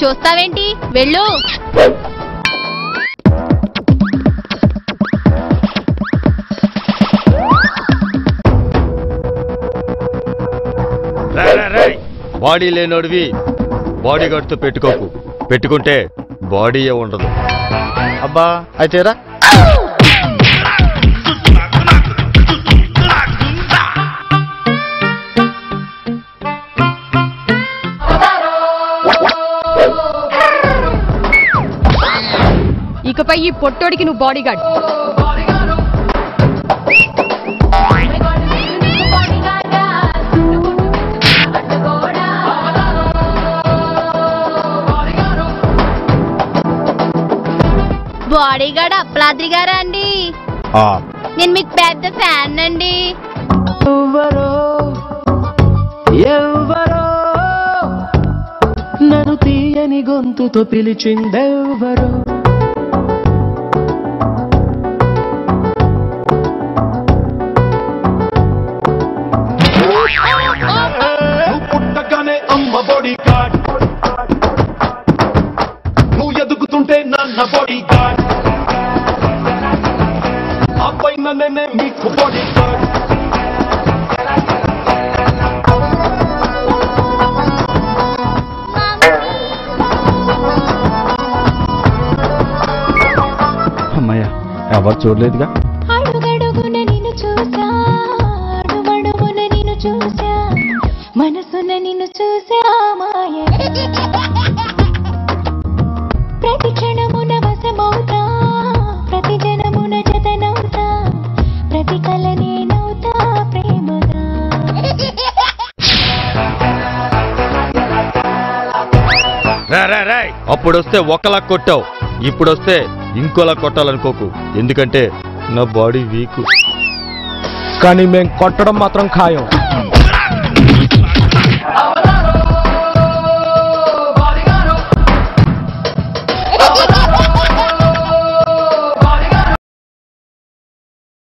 చూస్తావేంటి వెళ్ళు. Body లేనోడివి body గార్డ్తో పెట్టుకోకు, పెట్టుకుంటే బాడీయే ఉండదు. అబ్బా అయితేరా ఇకపై ఈ పొట్టోడికి నువ్వు బాడీ గార్డ్. బాడీ గార్డ్ అప్పలాద్రి గారా అండి? నేను మీకు పెద్ద ఫ్యాన్ అండి. నన్ను తీయని గొంతుతో పిలిచిందెవ్వరో, పుట్టగానే అమ్మ బాడీ గార్డ్, నువ్వు ఎదుగుతుంటే నాన్న బాడీ గార్డ్, ఆ పైన నేనే మీకు బాడీ గార్డ్. అమ్మయ్యా ఎవరు చూడలేదుగా. అడుగడుగున నిన్ను చూసా, అడుగడుగున నిన్ను చూసా, మనసున నిన్ను చూసా మాయ, ప్రతి క్షణమున వశమవుతా, ప్రతి జనమున జతనవుతా, ప్రతి కల నేనవుతా ప్రేమగా. అప్పుడొస్తే ఒకలా కొట్టావు, ఇప్పుడొస్తే ఇంకోలా కొట్టాలనుకోకు, ఎందుకంటే నా బాడీ వీక్. కానీ మేం కొట్టడం మాత్రం ఖాయం.